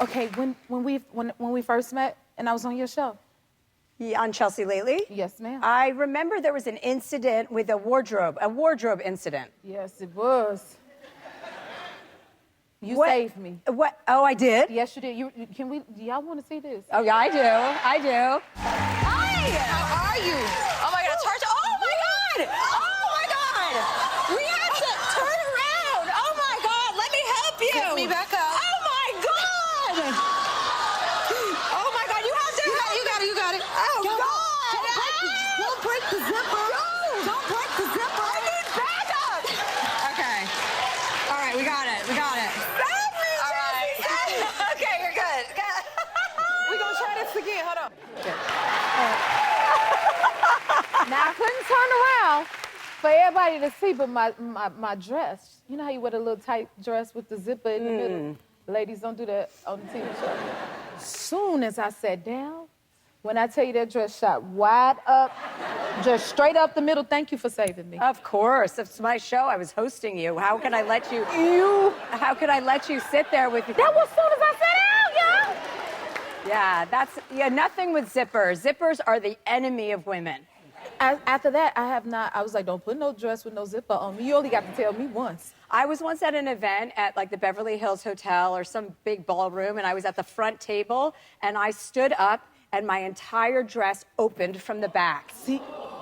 Okay, when we first met and I was on your show. Yeah, on Chelsea Lately? Yes, ma'am. I remember there was an incident with a wardrobe incident. Yes, it was. You What? saved me. What? Oh, I did? Yes, you did. Do y'all want to see this? Oh, yeah, I do. I do. Hi! How are you? Oh my God, it's hard to. Oh my God! Oh my God! We have to turn around! Oh my God, let me help you! Pick me back up. Oh my God! Oh my God, you have to. You got it. Oh God! Don't break the zipper. Don't break the zipper. I need backup! Okay. All right, we got it. Save me, Jessie! Okay, you're good. We're going to try this again. Hold on. Now, I couldn't turn around for everybody to see, but my dress. You know how you wear the little tight dress with the zipper in the middle? Ladies don't do that on the TV show. Soon as I sat down, when I tell you that dress shot wide up, just straight up the middle, thank you for saving me. Of course. It's my show. I was hosting you. How can I let you... How could I let you sit there with... That was soon as I sat down, y'all. Yeah, nothing with zippers. Zippers are the enemy of women. After that, I was like, don't put no dress with no zipper on me. You only got to tell me once. I was once at an event at like the Beverly Hills Hotel or some big ballroom, and I was at the front table, and I stood up, and my entire dress opened from the back. See?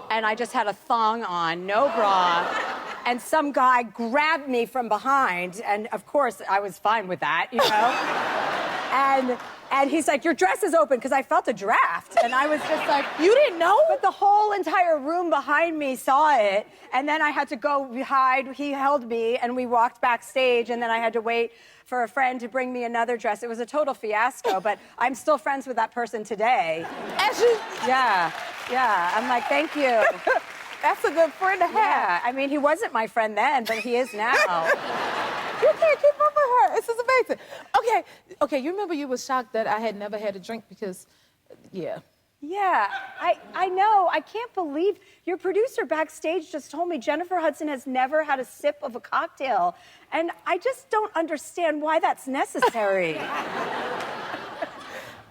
And I just had a thong on, no bra. And some guy grabbed me from behind, and of course, I was fine with that, you know? And he's like, your dress is open, because I felt a draft. And I was just like, You didn't know? but the whole entire room behind me saw it. And then I had to go hide. He held me, and we walked backstage, and then I had to wait for a friend to bring me another dress. It was a total fiasco, but I'm still friends with that person today. Yeah. I'm like, thank you. That's a good friend to have. Yeah, I mean, he wasn't my friend then, but he is now. You can't keep up with her. This is amazing. Okay, you remember you were shocked that I had never had a drink because, yeah. Yeah, I know. I can't believe your producer backstage just told me Jennifer Hudson has never had a sip of a cocktail. And I just don't understand why that's necessary.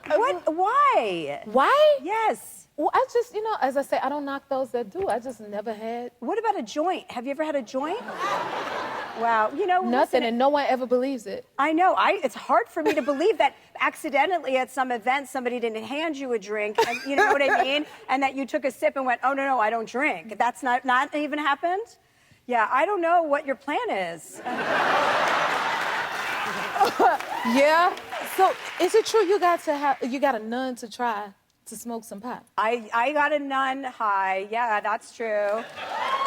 What? Why? Why? Yes. Well, I just, as I say, I don't knock those that do. I just never had. What about a joint? Have you ever had a joint? Wow, Nothing, listen, and no one ever believes it. I know. It's hard for me to believe that accidentally at some event somebody didn't hand you a drink, and you know what I mean? And that you took a sip and went, oh, no, I don't drink. That's not even happened? Yeah, I don't know what your plan is. Yeah. So is it true you got a nun to try to smoke some pot? I got a nun high. Yeah, that's true.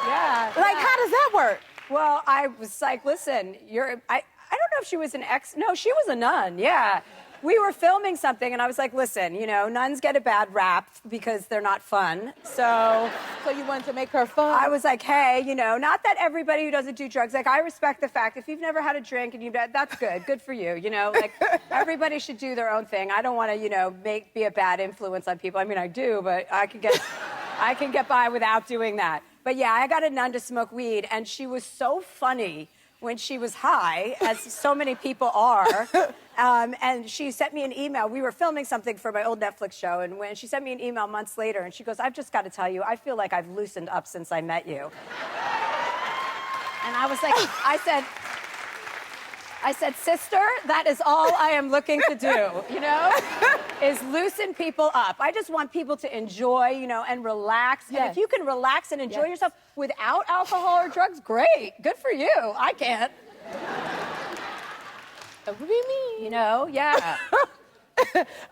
Yeah. Like, how does that work? Well, I was like, listen, I don't know if she was no, she was a nun, yeah. We were filming something, and I was like, listen, nuns get a bad rap because they're not fun, so... So you wanted to make her fun? I was like, hey, not that everybody who doesn't do drugs, like, I respect the fact if you've never had a drink and that's good for you, like, everybody should do their own thing. I don't want to, be a bad influence on people. I mean, I do, but I can get by without doing that. But yeah, I got a nun to smoke weed, and she was so funny when she was high, as so many people are. And she sent me an email. We were filming something for my old Netflix show, and when she sent me an email months later, and she goes, I've just got to tell you, I feel like I've loosened up since I met you. And I was like, I said, sister, that is all I am looking to do, is loosen people up. I just want people to enjoy, and relax. Yes. And if you can relax and enjoy yourself without alcohol or drugs, great. Good for you. I can't. That would be me. Yeah.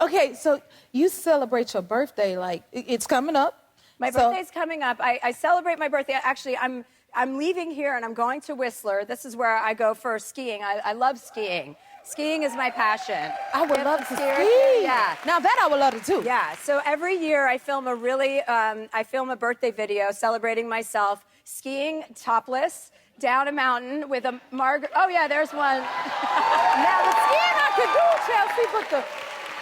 Okay, so you celebrate your birthday, like, it's coming up. My birthday's coming up. I celebrate my birthday. Actually, I'm leaving here and I'm going to Whistler. This is where I go for skiing. I love skiing. Skiing is my passion. I would love to ski. Yeah. Now that I would love to do. Yeah. So every year I film a birthday video celebrating myself skiing topless down a mountain with a Oh yeah, there's one. Now the skiing I could do, Chelsea, but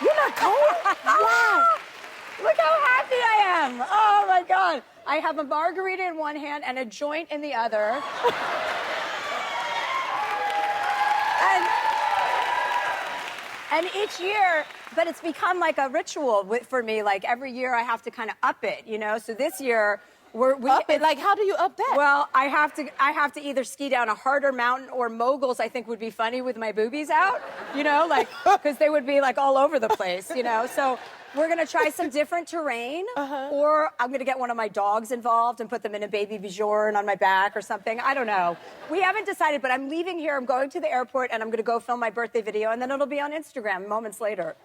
you're not cold. Wow. Look how happy I am. Oh my God. I have a margarita in one hand and a joint in the other. And, And each year, but it's become like a ritual for me. Like every year I have to kind of up it, you know? So this year, up it? Like, how do you up that? Well, I have to either ski down a harder mountain or moguls, I think would be funny with my boobies out, you know, like, because they would be like all over the place, you know? So we're going to try some different terrain, or I'm going to get one of my dogs involved and put them in a baby Bjorn on my back or something. I don't know. We haven't decided, but I'm leaving here. I'm going to the airport, and I'm going to go film my birthday video, and then it'll be on Instagram moments later.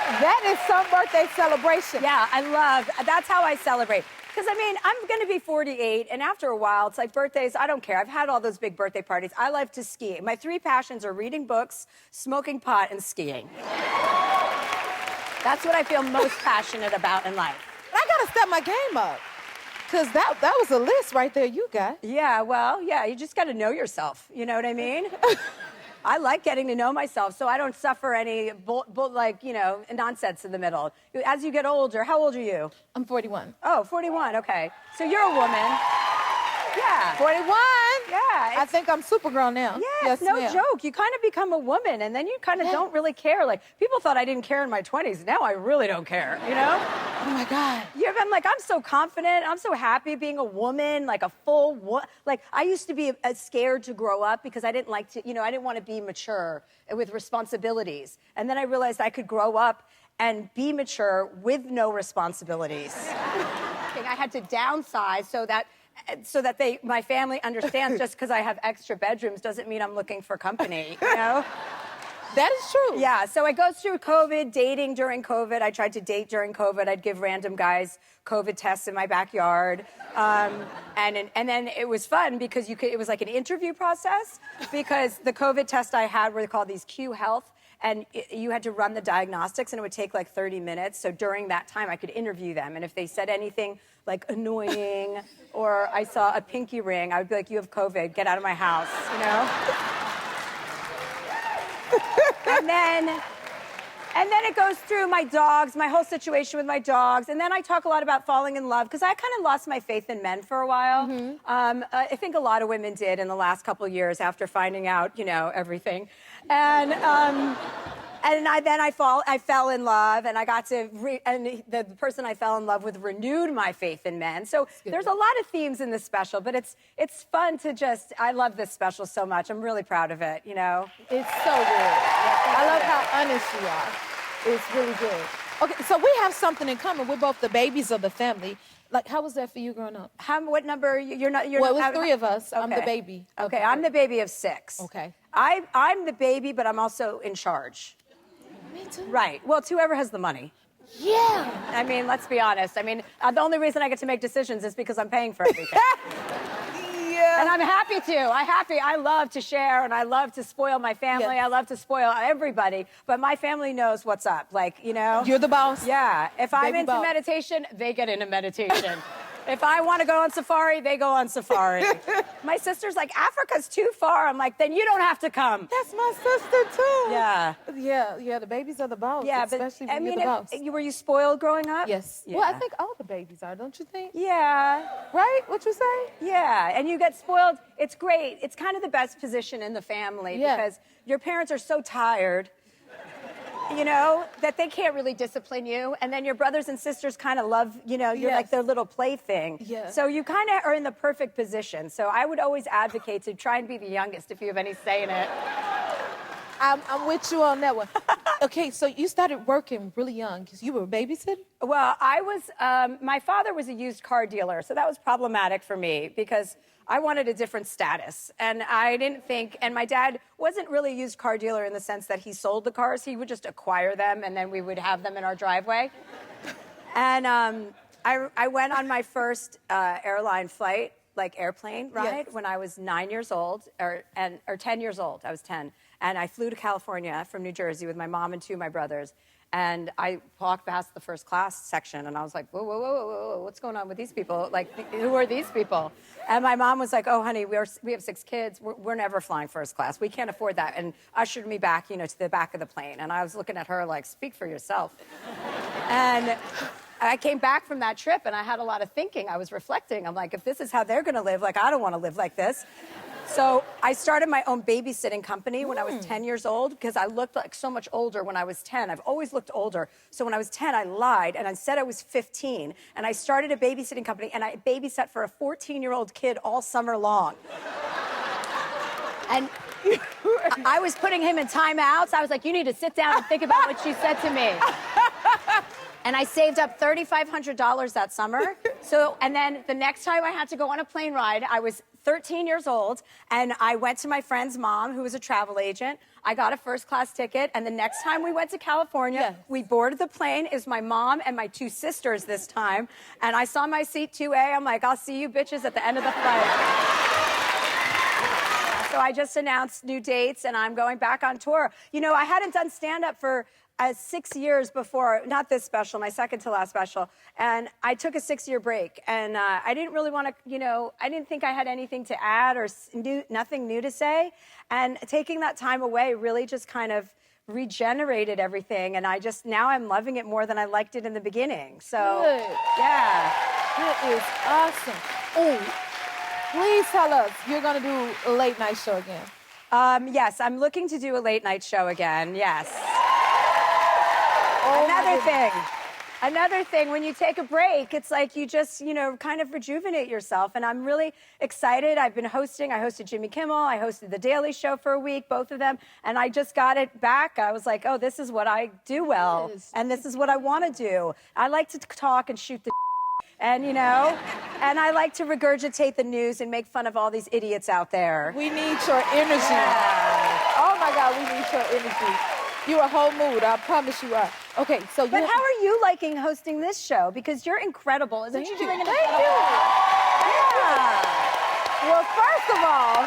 That is some birthday celebration. Yeah, that's how I celebrate. Because, I mean, I'm going to be 48, and after a while, it's like birthdays, I don't care. I've had all those big birthday parties. I love to ski. My 3 passions are reading books, smoking pot, and skiing. That's what I feel most passionate about in life. I got to step my game up. Because that was a list right there you got. Yeah, well, yeah, you just got to know yourself. You know what I mean? I like getting to know myself so I don't suffer any, nonsense in the middle. As you get older, how old are you? I'm 41. Oh, 41, okay. So you're a woman. Yeah. 41? Yeah. I think I'm Supergirl now. Yes, no ma'am. joke. You kind of become a woman, and then you kind of don't really care. Like, people thought I didn't care in my 20s. Now I really don't care, you know? Oh, my God. Yeah, I'm like, I'm so confident. I'm so happy being a woman, like a full Like, I used to be scared to grow up because I didn't like to, I didn't want to be mature with responsibilities. And then I realized I could grow up and be mature with no responsibilities. I had to downsize so that my family understands just because I have extra bedrooms doesn't mean I'm looking for company, you know? That is true. Yeah, so I go through COVID, dating during COVID. I tried to date during COVID. I'd give random guys COVID tests in my backyard. And then it was fun because it was like an interview process because the COVID test I had were called these Q Health. And you had to run the diagnostics, and it would take like 30 minutes. So during that time, I could interview them. And if they said anything like annoying or I saw a pinky ring, I would be like, you have COVID, get out of my house, you know? And then it goes through my dogs, my whole situation with my dogs. And then I talk a lot about falling in love because I kind of lost my faith in men for a while. I think a lot of women did in the last couple of years after finding out, everything. And I fell in love, and I got to, and the person I fell in love with renewed my faith in men. So there's a lot of themes in this special, but it's fun to I love this special so much. I'm really proud of it, It's so good. I love how honest you are. It's really good. Okay, so we have something in common. We're both the babies of the family. Like, how was that for you growing up? What number? You're not. Well, it was 3 of us. Okay. I'm the baby. Okay, I'm the baby of 6. Okay. I'm the baby, but I'm also in charge. Me too. Right. Well, it's whoever has the money. Yeah. I mean, let's be honest. I mean, the only reason I get to make decisions is because I'm paying for everything. Yeah. And I'm happy to. I love to share, and I love to spoil my family. Yes. I love to spoil everybody. But my family knows what's up. Like, You're the boss. Yeah. If I'm Baby into boss. meditation, they get into meditation. If I want to go on safari, they go on safari. My sister's like, Africa's too far. I'm like, then you don't have to come. That's my sister, too. Yeah. Yeah, the babies are the boss. Yeah, especially but when you're the boss. were you spoiled growing up? Yes. Yeah. Well, I think all the babies are, don't you think? Yeah. Right? What you say? Yeah, and you get spoiled. It's great. It's kind of the best position in the family because your parents are so tired, that they can't really discipline you. And then your brothers and sisters kind of love, you're like their little plaything. Yeah. So you kind of are in the perfect position. So I would always advocate to try and be the youngest if you have any say in it. I'm with you on that one. Okay, so you started working really young because you were babysitting? Well, my father was a used car dealer, so that was problematic for me because I wanted a different status. And I didn't think, and my dad wasn't really a used car dealer in the sense that he sold the cars. He would just acquire them, and then we would have them in our driveway. And I went on my first airline flight, like airplane ride, when I was 9 years old, or 10 years old. I was 10. And I flew to California from New Jersey with my mom and 2 of my brothers. And I walked past the first class section, and I was like, whoa, whoa, whoa, whoa, whoa, what's going on with these people? Like, who are these people? And my mom was like, oh, honey, we have 6 kids. We're never flying first class. We can't afford that. And ushered me back, to the back of the plane. And I was looking at her like, speak for yourself. And I came back from that trip, and I had a lot of thinking. I was reflecting. I'm like, if this is how they're going to live, like, I don't want to live like this. So I started my own babysitting company when I was 10 years old because I looked like so much older when I was 10. I've always looked older. So when I was 10, I lied and I said I was 15. And I started a babysitting company and I babysat for a 14-year-old kid all summer long. And I was putting him in timeouts. I was like, you need to sit down and think about what she said to me. And I saved up $3,500 that summer. And then the next time I had to go on a plane ride, I was 13 years old, and I went to my friend's mom, who was a travel agent. I got a first-class ticket, and the next time we went to California, we boarded the plane. It was my mom and my 2 sisters this time, and I saw my seat 2A. I'm like, I'll see you bitches at the end of the flight. So I just announced new dates, and I'm going back on tour. You know, I hadn't done stand-up for 6 years before, not this special, my second to last special, and I took a 6-year break, and I didn't really want to, you know, I didn't think I had anything to add or nothing new to say, and taking that time away really just kind of regenerated everything, and now I'm loving it more than I liked it in the beginning. So, Good. yeah. That is awesome. Oh, please tell us you're going to do a late night show again. Yes, I'm looking to do a late night show again, yes. Oh, Another thing, when you take a break, it's like you just, you know, kind of rejuvenate yourself. And I'm really excited. I've been hosting. I hosted Jimmy Kimmel. I hosted The Daily Show for a week, both of them. And I just got it back. I was like, oh, this is what I do well. Yes. And this is what I want to do. I like to talk and shoot the and, you know, and I like to regurgitate the news and make fun of all these idiots out there. We need your energy. Yeah. Oh, my God, we need your energy. You're a whole mood. I promise you are. Okay, so But how are you liking hosting this show? Because you're incredible. Isn't you doing an Thank incredible you. Yeah. Well, first of all,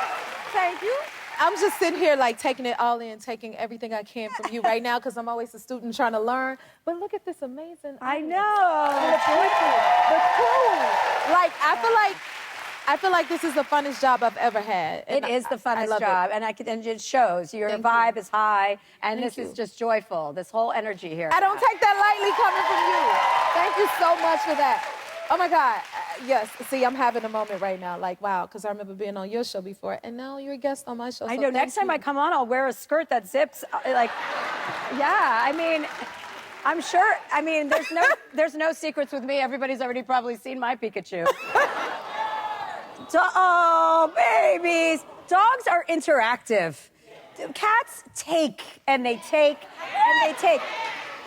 thank you. I'm just sitting here like taking it all in, taking everything I can from you right now because I'm always a student trying to learn. But look at this amazing I audience. know. The people, the crew. Like, I feel like this is the funnest job I've ever had. It is the funnest job, and it shows. Your Thank vibe you. is high, and Thank this you. is just joyful. This whole energy here. I don't take that lightly coming from you. Thank you so much for that. Oh my God, yes. See, I'm having a moment right now, like, wow, because I remember being on your show before, and now you're a guest on my show. I so know. Next thank time I you. come on, I'll wear a skirt that zips. Yeah. I mean, I'm sure. I mean, there's no secrets with me. Everybody's already probably seen my Pikachu. Oh, babies. Dogs are interactive. Cats take, and they take, and they take.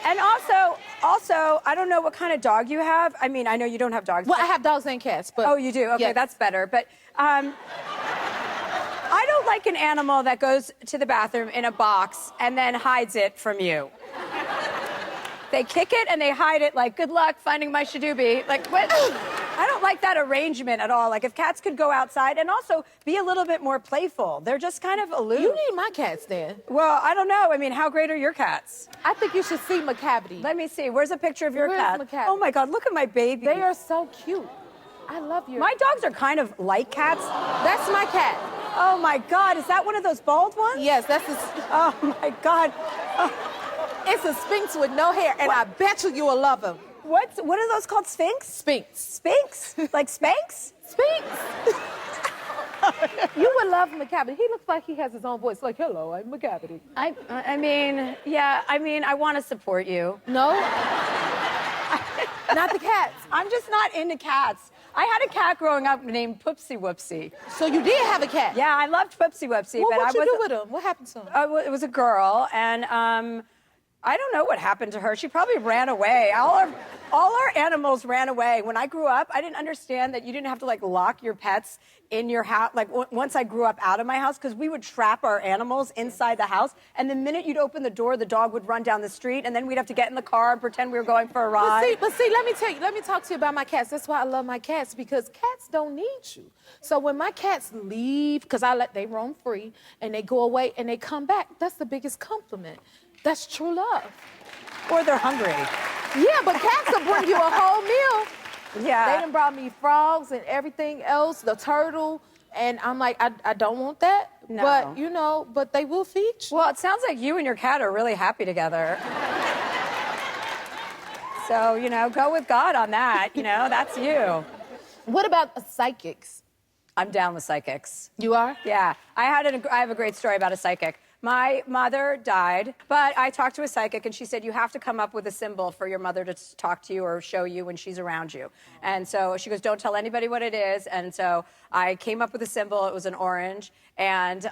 And also, I don't know what kind of dog you have. I mean, I know you don't have dogs. Well, I have dogs and cats, but... Oh, you do? Okay, yes. That's better. But I don't like an animal that goes to the bathroom in a box and then hides it from you. They kick it and they hide it like, good luck finding my shadoobie. Like, what? I don't like that arrangement at all. Like, if cats could go outside and also be a little bit more playful. They're just kind of aloof. You need my cats then. Well, I don't know. I mean, how great are your cats? I think you should see Macavity. Let me see. Where's a picture of your Where's cat? Macavity? Oh, my God. Look at my baby. They are so cute. I love your... My dogs are kind of like cats. That's my cat. Oh, my God. Is that one of those bald ones? Yes, that's a... Oh, my God. Oh. It's a Sphinx with no hair, and I bet you will love him. What are those called? Sphinx? Sphinx. Sphinx? Like Spanx? Sphinx. You would love Macavity. He looks like he has his own voice. Like, hello, I'm Macavity. I mean, yeah, I mean, I want to support you. No? Not the cats. I'm just not into cats. I had a cat growing up named Poopsie Whoopsie. So you did have a cat? Yeah, I loved Poopsie Whoopsie. Well, but what'd you do with him? What happened to him? It was a girl, and I don't know what happened to her. She probably ran away. All our animals ran away. When I grew up, I didn't understand that you didn't have to like lock your pets in your house. Like once I grew up out of my house, because we would trap our animals inside the house, and the minute you'd open the door, the dog would run down the street, and then we'd have to get in the car and pretend we were going for a ride. But see, let me talk to you about my cats. That's why I love my cats, because cats don't need you. So when my cats leave, because they roam free, and they go away and they come back, that's the biggest compliment. That's true love. Or they're hungry. Yeah, but cats will bring you a whole meal. Yeah. They done brought me frogs and everything else, the turtle, and I'm like, I don't want that. No. But, you know, but they will feed you. Well, it sounds like you and your cat are really happy together. So, you know, go with God on that. You know, that's you. What about psychics? I'm down with psychics. You are? Yeah, I have a great story about a psychic. My mother died, but I talked to a psychic, and she said, you have to come up with a symbol for your mother to talk to you or show you when she's around you. And so she goes, don't tell anybody what it is. And so I came up with a symbol. It was an orange. And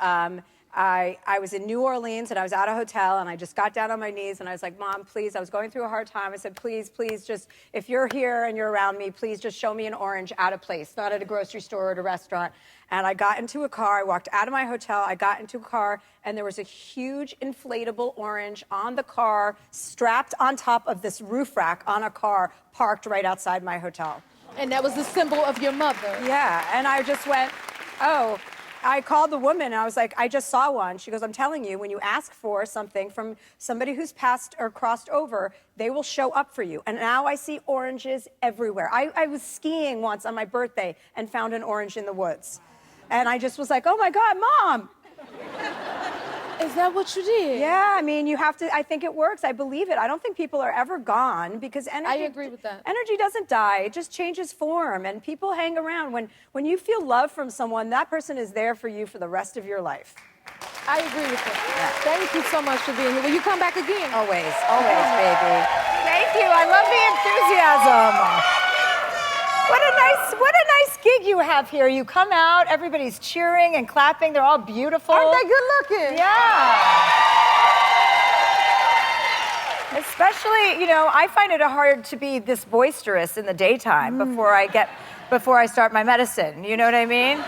I was in New Orleans, and I was at a hotel, and I just got down on my knees, and I was like, Mom, please, I was going through a hard time. I said, please, please, just, if you're here and you're around me, please just show me an orange at a place, not at a grocery store or at a restaurant. And I got into a car. I walked out of my hotel. I got into a car, and there was a huge inflatable orange on the car, strapped on top of this roof rack on a car, parked right outside my hotel. And that was the symbol of your mother. Yeah, and I just went, oh. I called the woman, and I was like, I just saw one. She goes, I'm telling you, when you ask for something from somebody who's passed or crossed over, they will show up for you. And now I see oranges everywhere. I was skiing once on my birthday and found an orange in the woods. And I just was like, oh my God, Mom. Is that what you did? Yeah, I mean, you have to, I think it works. I believe it. I don't think people are ever gone because energy. I agree with that. Energy doesn't die. It just changes form, and people hang around. When you feel love from someone, that person is there for you for the rest of your life. I agree with that. Yeah. Thank you so much for being here. Will you come back again? Always, baby. Thank you. I love the enthusiasm. What a nice gig you have here. You come out, everybody's cheering and clapping. They're all beautiful. Aren't they good looking? Yeah. Especially, you know, I find it hard to be this boisterous in the daytime before I start my medicine. You know what I mean?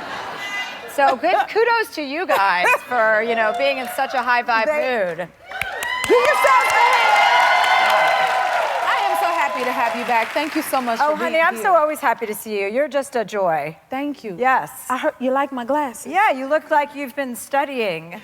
So good kudos to you guys for, you know, being in such a high vibe mood. Give yourself a hand. I am so happy to have you back. Thank you so much for being honey, I'm so always happy to see you. You're just a joy. Thank you. Yes. I heard you like my glasses. Yeah, you look like you've been studying. I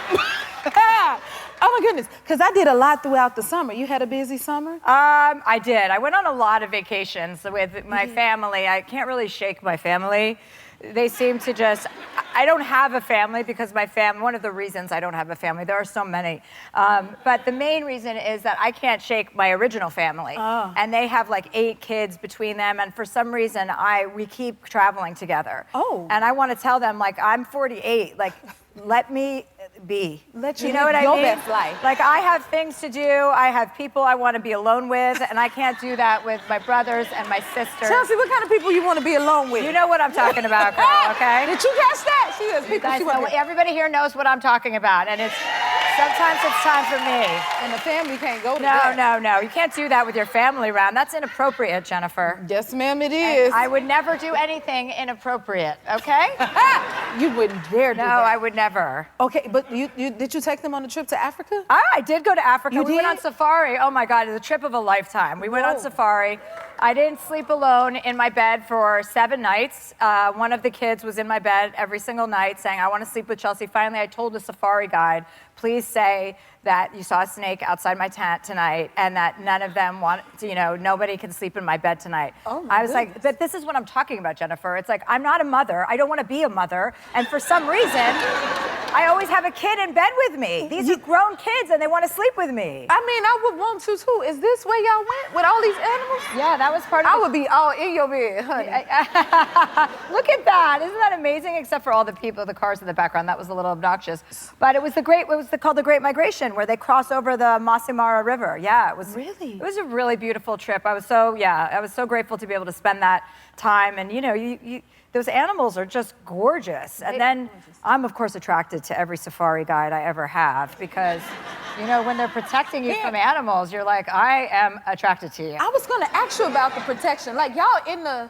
haven't. Oh my goodness, because I did a lot throughout the summer. You had a busy summer? I did. I went on a lot of vacations with my family. I can't really shake my family. They seem to just, I don't have a family because one of the reasons I don't have a family, there are so many, but the main reason is that I can't shake my original family. Oh. And they have like 8 kids between them, and for some reason, we keep traveling together. Oh. And I want to tell them, like, I'm 48, like, let me be. Let you know what I your mean? best life. Like, I have things to do. I have people I want to be alone with, and I can't do that with my brothers and my sisters. Chelsea, what kind of people you want to be alone with? You know what I'm talking about, girl, okay? Did you catch that? She has people she wants. Everybody here knows what I'm talking about, and sometimes it's time for me. And the family can't go to that. No. You can't do that with your family around. That's inappropriate, Jennifer. Yes, ma'am, it is. And I would never do anything inappropriate, okay? You wouldn't dare do that. No, I would never. Okay, but did you take them on a trip to Africa? I did go to Africa. We went on safari. Oh my God, it was a trip of a lifetime. We went on safari. I didn't sleep alone in my bed for 7 nights. One of the kids was in my bed every single night saying, I want to sleep with Chelsea. Finally, I told the safari guide, please say that you saw a snake outside my tent tonight and that none of them nobody can sleep in my bed tonight. Oh, I was like, but this is what I'm talking about, Jennifer. It's like, I'm not a mother. I don't want to be a mother. And for some reason, I always have a kid in bed with me. These are grown kids and they want to sleep with me. I mean, I would want to too. Is this where y'all went with all these animals? Yeah, that was part of I would be all in your bed, honey. Look at that. Isn't that amazing? Except for all the people, the cars in the background. That was a little obnoxious. But it was called the Great Migration, where they cross over the Masai Mara River. Yeah, it was. Really? It was a really beautiful trip. I was so grateful to be able to spend that time. And those animals are just gorgeous. And then I'm of course attracted to every safari guide I ever have because, when they're protecting you from animals, you're like, I am attracted to you. I was gonna ask you about the protection. Like y'all in the.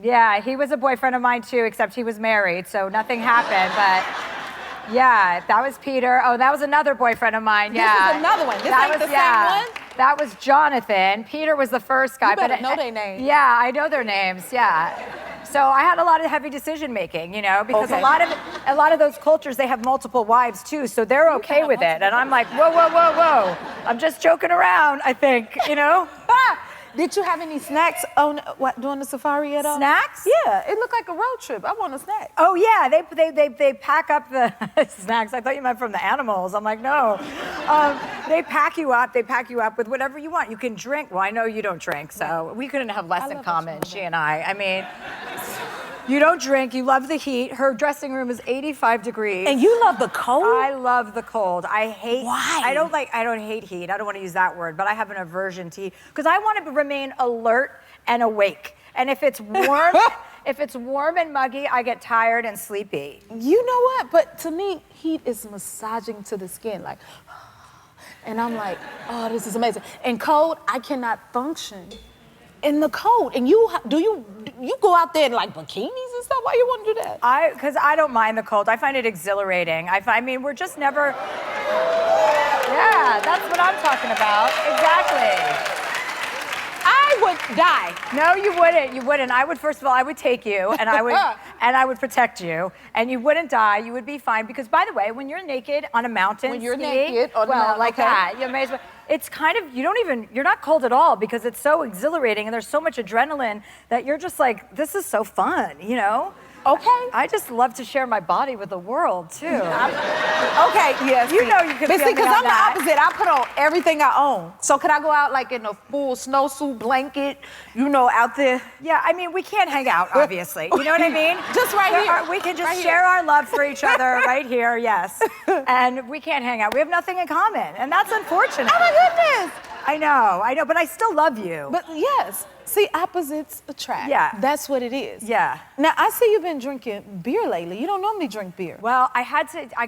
Yeah, he was a boyfriend of mine too, except he was married, so nothing happened. But yeah, that was Peter. Oh, that was another boyfriend of mine. Yeah, this is another one. This ain't the same one. That was Jonathan. Peter was the first guy. You better know their names. Yeah, I know their names. Yeah. So I had a lot of heavy decision making, because a lot of those cultures, they have multiple wives too, so they're okay with it. And I'm like, whoa. I'm just joking around, I think, Did you have any snacks during the safari at all? Snacks? Yeah, it looked like a road trip. I want a snack. Oh yeah, they pack up the snacks. I thought you meant from the animals. I'm like, no. They pack you up. They pack you up with whatever you want. You can drink. Well, I know you don't drink, so we couldn't have less in common, she and I. I mean, You don't drink, you love the heat. Her dressing room is 85 degrees. And you love the cold? I love the cold. I hate. Why? I don't hate heat. I don't want to use that word, but I have an aversion to heat because I want to remain alert and awake. And if it's warm, if it's warm and muggy, I get tired and sleepy. You know what? But to me, heat is massaging to the skin, like, and I'm like, oh, this is amazing. And cold, I cannot function in the cold. And you go out there in like bikinis and stuff? Why you want to do that? Because I don't mind the cold. I find it exhilarating. I mean, we're just never. Yeah, that's what I'm talking about. Exactly. I would die. No, you wouldn't. You wouldn't. I would, first of all, I would take you and I would protect you and you wouldn't die. You would be fine because, by the way, when you're naked on a mountain, when you're naked on a mountain, like okay. that, you may as well. It's kind of, you're not cold at all because it's so exhilarating and there's so much adrenaline that you're just like, this is so fun, you know? Okay. I just love to share my body with the world, too. Okay, yes. You know you can But feel see, me because on I'm that. the opposite. I put on everything I own. So could I go out like in a full snowsuit blanket, out there? Yeah, I mean, we can't hang out, obviously. You know what I mean? Just right here. We can just Right share here. our love for each other right here, yes. And we can't hang out. We have nothing in common, and that's unfortunate. Oh my goodness. I know, but I still love you. But yes, see, opposites attract. Yeah. That's what it is. Yeah. Now, I see you've been drinking beer lately. You don't normally drink beer. Well, I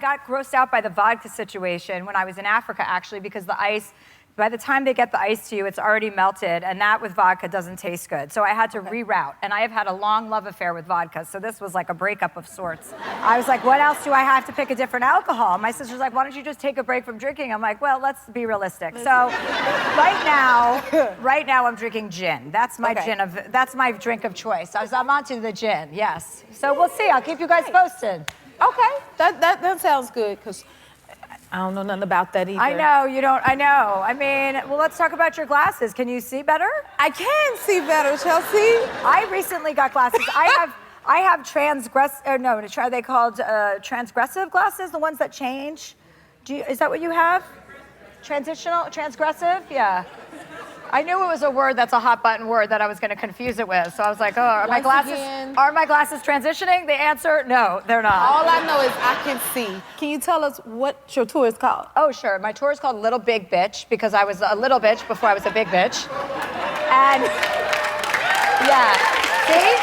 got grossed out by the vodka situation when I was in Africa, actually, because the ice, by the time they get the ice to you, it's already melted, and that with vodka doesn't taste good. So I had to reroute, and I have had a long love affair with vodka, so this was like a breakup of sorts. I was like, what else do I have to pick a different alcohol? My sister's like, why don't you just take a break from drinking? I'm like, well, let's be realistic. So right now I'm drinking gin. That's my that's my drink of choice. I'm onto the gin, yes. So we'll see, I'll keep you guys posted. Okay, that sounds good, because I don't know nothing about that either. I know, you don't, I know. I mean, well, let's talk about your glasses. Can you see better? I can see better, Chelsea. I recently got glasses. I have are they called transgressive glasses, the ones that change? Is that what you have? Transgressive? Yeah. I knew it was a word that's a hot button word that I was going to confuse it with. So I was like, oh, are my glasses transitioning? The answer, no, they're not. All I know is I can see. Can you tell us what your tour is called? Oh, sure. My tour is called Little Big Bitch because I was a little bitch before I was a big bitch. And yeah, see?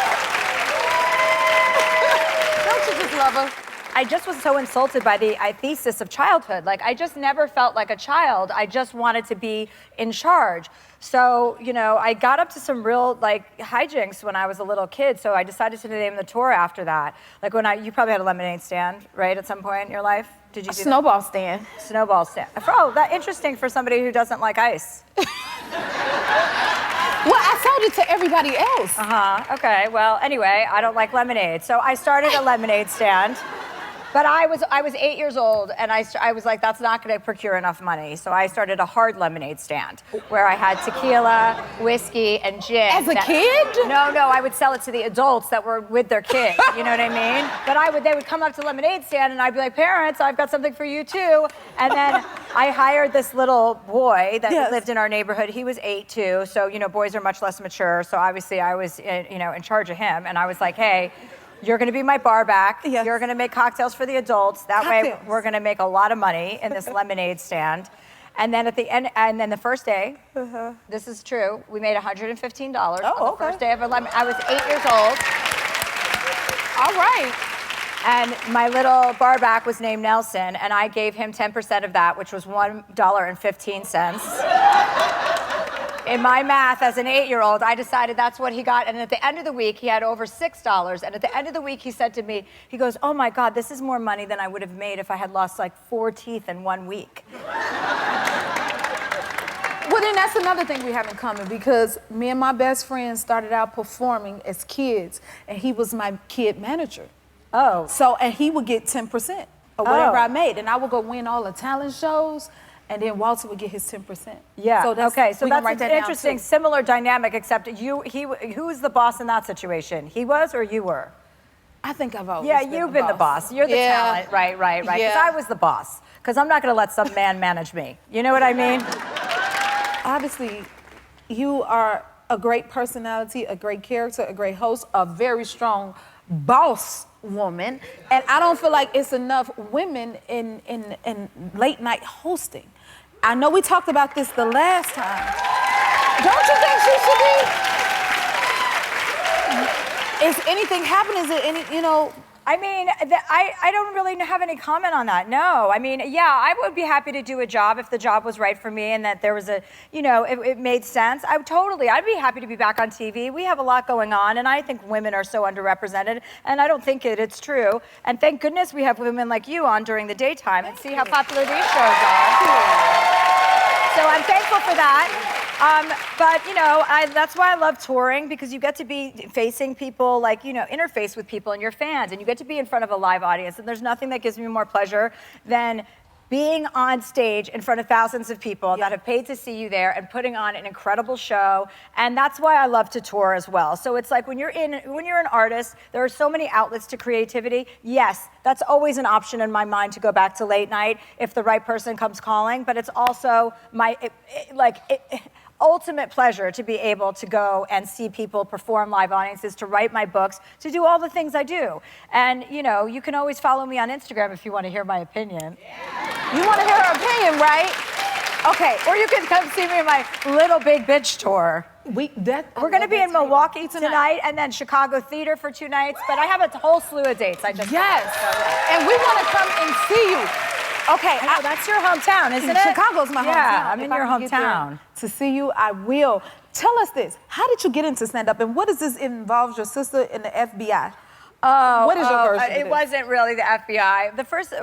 Don't you just love her? I just was so insulted by the thesis of childhood. Like, I just never felt like a child. I just wanted to be in charge. So, I got up to some real, hijinks when I was a little kid, so I decided to name the tour after that. Like, you probably had a lemonade stand, right, at some point in your life? Did you do snowball stand. Snowball stand. Oh, that's interesting for somebody who doesn't like ice. Well, I sold it to everybody else. Okay, well, anyway, I don't like lemonade. So I started a lemonade stand. But I was 8 years old, and I was like, that's not going to procure enough money. So I started a hard lemonade stand where I had tequila, whiskey, and gin. As a kid? No, I would sell it to the adults that were with their kids. You know what I mean? But they would come up to the lemonade stand, and I'd be like, parents, I've got something for you too. And then I hired this little boy that lived in our neighborhood. He was 8 too, so boys are much less mature. So obviously I was in charge of him, and I was like, hey, you're going to be my bar back. Yes. You're going to make cocktails for the adults. That way, we're going to make a lot of money in this lemonade stand. And then at the end, and then the first day, this is true, we made $115 on the first day of I was 8 years old. All right. And my little bar back was named Nelson, and I gave him 10% of that, which was $1.15. In my math, as an 8-year-old, I decided that's what he got. And at the end of the week, he had over $6. And at the end of the week, he said to me, he goes, oh my God, this is more money than I would have made if I had lost 4 teeth in 1 week. Well, then that's another thing we have in common, because me and my best friend started out performing as kids, and he was my kid manager. Oh. So, and he would get 10% of whatever I made, and I would go win all the talent shows, and then Walter would get his 10%. Yeah. So that's, okay. So that's an interesting, similar dynamic. Except who was the boss in that situation? He was, or you were? I think I've always. Yeah, been you've been the boss. You're the talent. Right. Because I was the boss. Because I'm not going to let some man manage me. You know what I mean? Obviously, you are a great personality, a great character, a great host, a very strong boss woman, and I don't feel like it's enough women in late night hosting. I know we talked about this the last time. Don't you think she should be? Is anything happening? Is it any, you know? I mean, I don't really have any comment on that. No, I mean, yeah, I would be happy to do a job if the job was right for me and that there was a, you know, it made sense. I'd be happy to be back on TV. We have a lot going on, and I think women are so underrepresented, and I don't think it's true. And thank goodness we have women like you on during the daytime and see how popular these shows are. So I'm thankful for that. But, you know, that's why I love touring, because you get to be facing people, like, you know, interface with people and your fans, and you get to be in front of a live audience. And there's nothing that gives me more pleasure than being on stage in front of thousands of people that have paid to see you there and putting on an incredible show. And that's why I love to tour as well. So it's like when you're an artist, there are so many outlets to creativity. Yes, that's always an option in my mind to go back to late night if the right person comes calling. But it's also my, ultimate pleasure to be able to go and see people perform live audiences, to write my books, to do all the things I do. And, you know, you can always follow me on Instagram if you want to hear my opinion. Yeah. You want to hear her opinion, right? Okay, or you can come see me in my Little Big Bitch tour. We're going to be in Milwaukee tonight and then Chicago Theater for 2 nights, but I have a whole slew of dates. Yes, and we want to come and see you. Okay, that's your hometown, isn't it? Chicago's my hometown. Yeah, I'm in your hometown. To see you, I will. Tell us this. How did you get into stand-up, and what does this involve your sister in the FBI? What is your version of it? Wasn't really the FBI.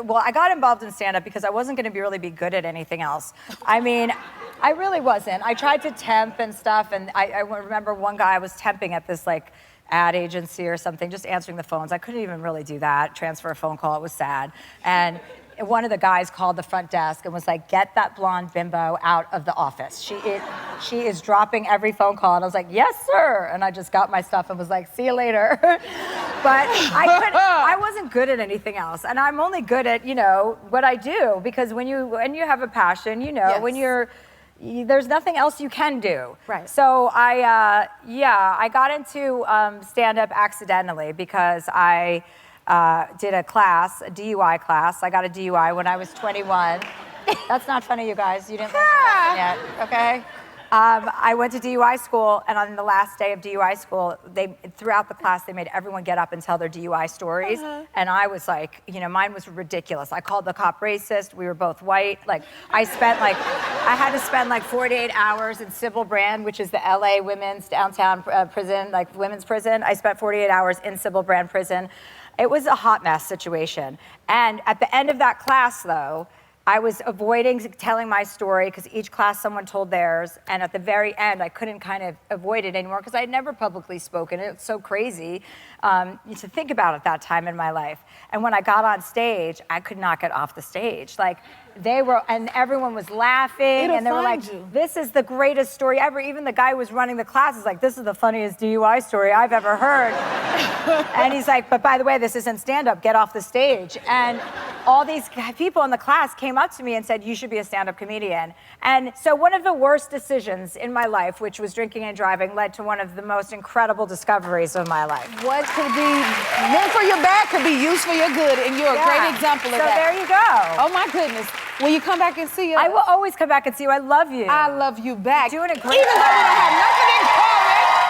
Well, I got involved in stand-up because I wasn't going to really be good at anything else. I mean, I really wasn't. I tried to temp and stuff, and I remember one guy I was temping at this, like, ad agency or something, just answering the phones. I couldn't even really do that, transfer a phone call. It was sad. And one of the guys called the front desk and was like, "Get that blonde bimbo out of the office. She is dropping every phone call." And I was like, "Yes, sir." And I just got my stuff and was like, "See you later." But I wasn't good at anything else. And I'm only good at, you know, what I do, because when you have a passion, you know, there's nothing else you can do. Right. So I got into stand-up accidentally because I did a DUI class. I got a DUI when I was 21. That's not funny, you guys. You didn't learn that yet, okay? I went to DUI school, and on the last day of DUI school, throughout the class, they made everyone get up and tell their DUI stories. And I was like, you know, mine was ridiculous. I called the cop racist. We were both white. Like, I had to spend like 48 hours in Sybil Brand, which is the LA women's downtown prison, like women's prison. I spent 48 hours in Sybil Brand prison. It was a hot mess situation. And at the end of that class, though, I was avoiding telling my story because each class someone told theirs, and at the very end I couldn't kind of avoid it anymore because I had never publicly spoken. It's so crazy to think about at that time in my life. And when I got on stage, I could not get off the stage. Like, and everyone was laughing, and they were like, "This is the greatest story ever." Even the guy who was running the class is like, "This is the funniest DUI story I've ever heard." And he's like, "But by the way, this isn't stand-up. Get off the stage." And all these people in the class came up to me and said, "You should be a stand-up comedian." And so one of the worst decisions in my life, which was drinking and driving, led to one of the most incredible discoveries of my life. What could be meant for your bad could be used for your good, and you're a great example of that. So there you go. Oh my goodness. Will you come back and see us? I will always come back and see you. I love you. I love you back. You're doing a great Even though we don't have nothing in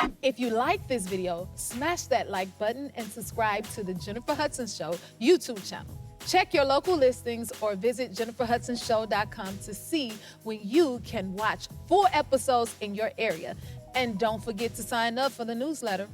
common. If you like this video, smash that like button and subscribe to the Jennifer Hudson Show YouTube channel. Check your local listings or visit jenniferhudsonshow.com to see when you can watch full episodes in your area. And don't forget to sign up for the newsletter.